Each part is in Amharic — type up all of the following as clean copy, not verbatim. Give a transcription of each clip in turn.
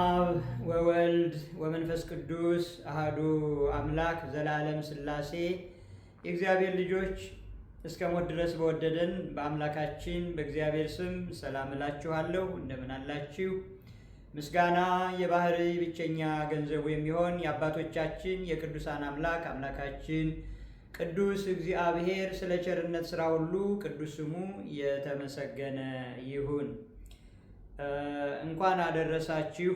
አብ ወወልድ ወመንፈስ ቅዱስ አሃዱ አምላክ ዘላለም ሥላሴ የእግዚአብሔር ልጆች እስከ ሞት ድረስ በወደደን በአምላካችን በእግዚአብሔር ስም ሰላም እላችኋለሁ። እንደምን አላችሁ? ምስጋና የባህሪ ብቸኛ ገንዘቡ የሚሆን የአባቶቻችን የቅዱሳን አምላካችን ቅዱስ እግዚአብሔር ስለ ቸርነት ሥራ ሁሉ ቅዱስ ስሙ የተመሰገነ ይሁን። እንኳን አደረሳችሁ።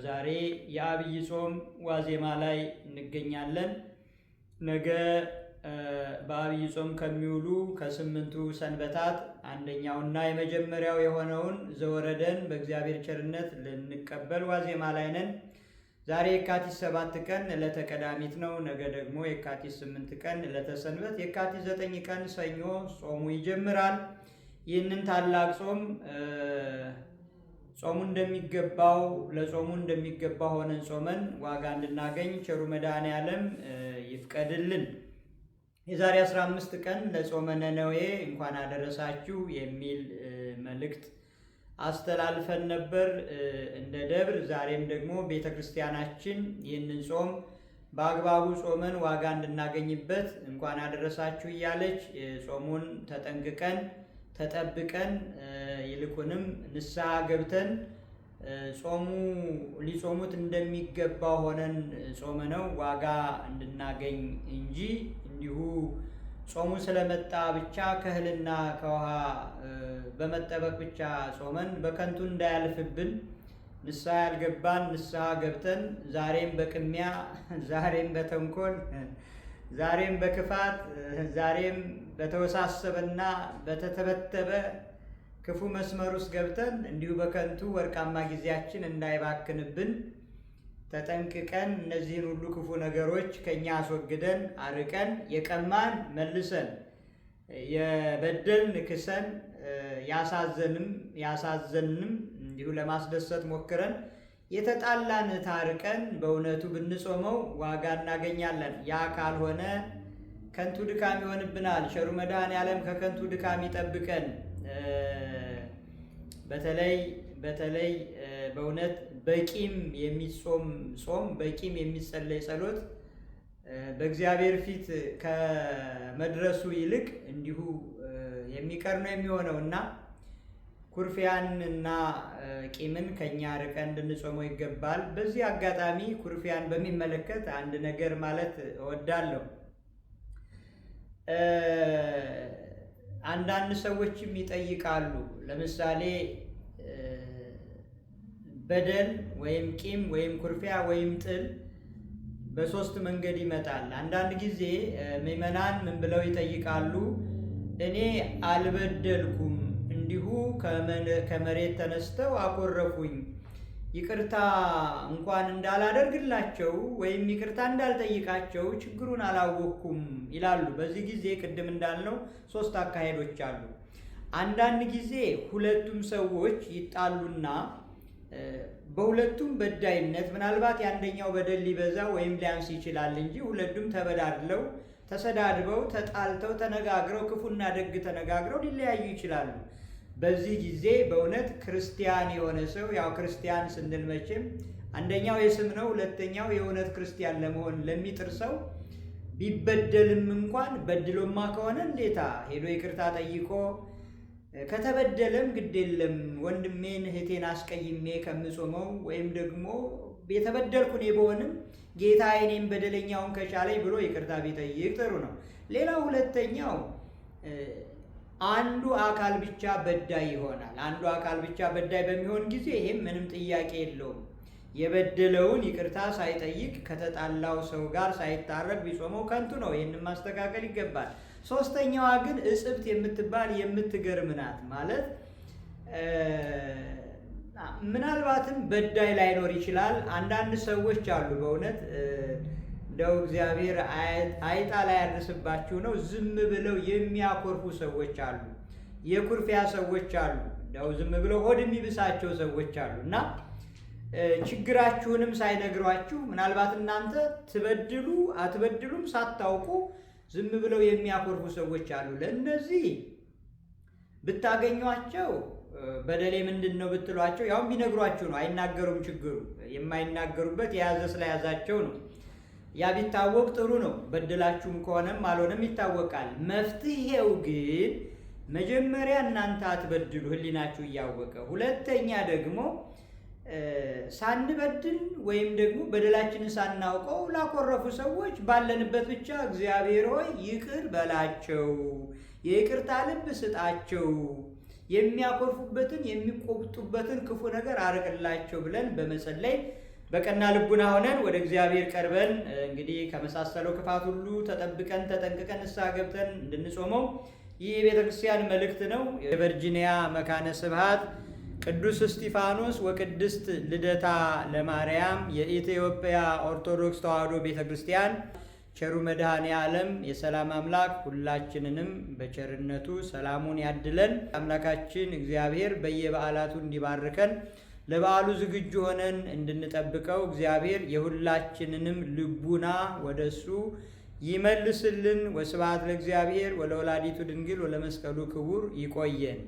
ዛሬ የአብይ ጾም ዋዜማ ላይ እንገኛለን። ነገ በአብይ ጾም ከሚውሉ ከ8ቱ ሰንበታት አንደኛውና የመጀመሪያው የሆነውን ዘወረደን በእግዚአብሔር ቸርነት ልንቀበል ዋዜማ ላይ ነን። ዛሬ የካቲት 7 ቀን ዕለተ ቀዳሚት ነው። ነገ ደግሞ የካቲት 8 ቀን ዕለተ ሰንበት፣ የካቲት 9 ቀን ሰኞ ጾሙ ይጀምራል። ይህንን ታላቅ ጾም ጾሙ እንደሚገባው ለጾሙ እንደሚገባ ሆነን ጾመን ዋጋ እንድናገኝ ቸሩ መድኃኔዓለም ይፍቀድልን። የዛሬ 15 ቀን ለጾመ ነነዌ እንኳን አደረሳችሁ የሚል መልእክት አስተላልፈን ነበር እንደ ደብር። ዛሬም ደግሞ ቤተ ክርስቲያናችን ይህንን ጾም በአግባቡ ጾመን ዋጋ እንድናገኝበት እንኳን አደረሳችሁ እያለች ጾሙን ተጠንቅቀን ተጠብቀን ይልቁንም ንስሐ ገብተን ጾሙ ሊጾሙት እንደሚገባ ሆነን ጾመ ነው ዋጋ እንድናገኝ እንጂ እንዲሁ ጾሙ ስለመጣ ብቻ ከእህልና ከውሃ በመጠበቅ ብቻ ጾመን በከንቱ እንዳያልፍብን ንስሐ ያልገባን ንስሐ ገብተን ዛሬም በቅሚያ ዛሬም በተንኮል ዛሬም በክፋት ዛሬም በተወሳሰበና በተተበተበ ክፉ መስመር ውስጥ ገብተን እንዲሁ በከንቱ ወርቃማ ጊዜያችን እንዳይባክንብን ተጠንቅቀን እነዚህን ሁሉ ክፉ ነገሮች ከኛ አስወግደን አርቀን የቀማን መልሰን የበደልን ክሰን ያሳዘንንም እንዲሁ ለማስደሰት ሞክረን የተጣላን ታርቀን በእውነቱ ብንጾመው ዋጋ እናገኛለን። ያ ካልሆነ ከንቱ ድካም ይሆንብናል። ቸሩ መድኃኔዓለም ከከንቱ ድካም ይጠብቀን። በተለይ በእውነት በቂም የሚጾም ጾም በቂም የሚጸለይ ጸሎት በእግዚአብሔር ፊት ከመድረሱ ይልቅ እንዲሁ የሚቀር ነው የሚሆነው እና ኩርፊያንና ቂምን ከኛ ርቀን እንድንጾመው ይገባል። በዚህ አጋጣሚ ኩርፊያን በሚመለከት አንድ ነገር ማለት እወዳለሁ። አንዳንድ ሰዎችም ይጠይቃሉ። ለምሳሌ በደል ወይም ቂም ወይም ኩርፊያ ወይም ጥል በሶስት መንገድ ይመጣል። አንዳንድ ጊዜ ምዕመናን ምን ብለው ይጠይቃሉ? እኔ አልበደልኩም፣ እንዲሁ ከመሬት ተነስተው አኮረፉኝ፣ ይቅርታ እንኳን እንዳላደርግላቸው ወይም ይቅርታ እንዳልጠይቃቸው ችግሩን አላወቅኩም ይላሉ። በዚህ ጊዜ ቅድም እንዳልነው 3 አካሄዶች አሉ። አንዳንድ ጊዜ ሁለቱም ሰዎች ይጣሉና በሁለቱም በዳይነት ምናልባት የአንደኛው በደል ሊበዛ ወይም ሊያንስ ይችላል እንጂ ሁለቱም ተበዳድለው ተሰዳድበው ተጣልተው ተነጋግረው ክፉና ደግ ተነጋግረው ሊለያዩ ይችላሉ። በዚህ ጊዜ በእውነት ክርስቲያን የሆነ ሰው ያው ክርስቲያን ስንል መቼም አንደኛው የስም ነው፣ ሁለተኛው የእውነት ክርስቲያን ለመሆን ለሚጥር ሰው ቢበደልም እንኳን በድሎማ ከሆነ እንዴታ ሄዶ ይቅርታ ጠይቆ ከተበደለም ግድ የለም ወንድሜን እህቴን አስቀይሜ ከምጾመው ወይም ደግሞ የተበደልኩ እኔ በሆንም ጌታ እኔም በደለኛውን ከቻለኝ ብሎ ይቅርታ ቢጠይቅ ጥሩ ነው። ሌላው ሁለተኛው አንዱ አካል ብቻ በዳይ ይሆናል። አንዱ አካል ብቻ በዳይ በሚሆን ጊዜ ይሄም ምንም ጥያቄ የለውም። የበደለውን ይቅርታ ሳይጠይቅ ከተጣላው ሰው ጋር ሳይታረቅ ቢጾመው ከንቱ ነው። ይህንን ማስተካከል ይገባል። ሶስተኛዋ ግን እጽብት የምትባል የምትገርም ናት። ማለት ምናልባትም በዳይ ላይኖር ይችላል። አንዳንድ ሰዎች አሉ በእውነት እንደው እግዚአብሔር አይጣ ላይ ያድርስባችሁ ነው፣ ዝም ብለው የሚያኮርፉ ሰዎች አሉ። የኩርፊያ ሰዎች አሉ። እንደው ዝም ብለው ሆድ የሚብሳቸው ሰዎች አሉ እና ችግራችሁንም ሳይነግሯችሁ ምናልባት እናንተ ትበድሉ አትበድሉም ሳታውቁ ዝም ብለው የሚያኮርፉ ሰዎች አሉ። ለእነዚህ ብታገኟቸው በደሌ ምንድን ነው ብትሏቸው ያውም ቢነግሯችሁ ነው። አይናገሩም። ችግሩ የማይናገሩበት የያዘ ስለያዛቸው ነው። ያ ቢታወቅ ጥሩ ነው። በደላችሁም ከሆነም አልሆነም ይታወቃል። መፍትሄው ግን መጀመሪያ እናንተ አትበድሉ፣ ሕሊናችሁ እያወቀ። ሁለተኛ ደግሞ ሳንበድል ወይም ደግሞ በደላችንን ሳናውቀው ላኮረፉ ሰዎች ባለንበት ብቻ እግዚአብሔር ሆይ ይቅር በላቸው፣ የይቅርታ ልብ ስጣቸው፣ የሚያኮርፉበትን የሚቆጡበትን ክፉ ነገር አርቅላቸው ብለን በመጸለይ በቀና ልቡና ሆነን ወደ እግዚአብሔር ቀርበን እንግዲህ ከመሳሰለው ክፋት ሁሉ ተጠብቀን ተጠንቅቀን ንስሐ ገብተን እንድንጾመው ይህ የቤተ ክርስቲያን መልእክት ነው። የቨርጂኒያ መካነ ስብሐት ቅዱስ እስጢፋኖስ ወቅድስት ልደታ ለማርያም የኢትዮጵያ ኦርቶዶክስ ተዋሕዶ ቤተ ክርስቲያን ቸሩ መድኃኔ ዓለም የሰላም አምላክ ሁላችንንም በቸርነቱ ሰላሙን ያድለን። አምላካችን እግዚአብሔር በየበዓላቱ እንዲባርከን ለበዓሉ ዝግጁ ሆነን እንድንጠብቀው እግዚአብሔር የሁላችንንም ልቡና ወደሱ ይመልስልን። ወስብሐት ለእግዚአብሔር ወለወላዲቱ ድንግል ወለመስቀሉ ክቡር። ይቆየን።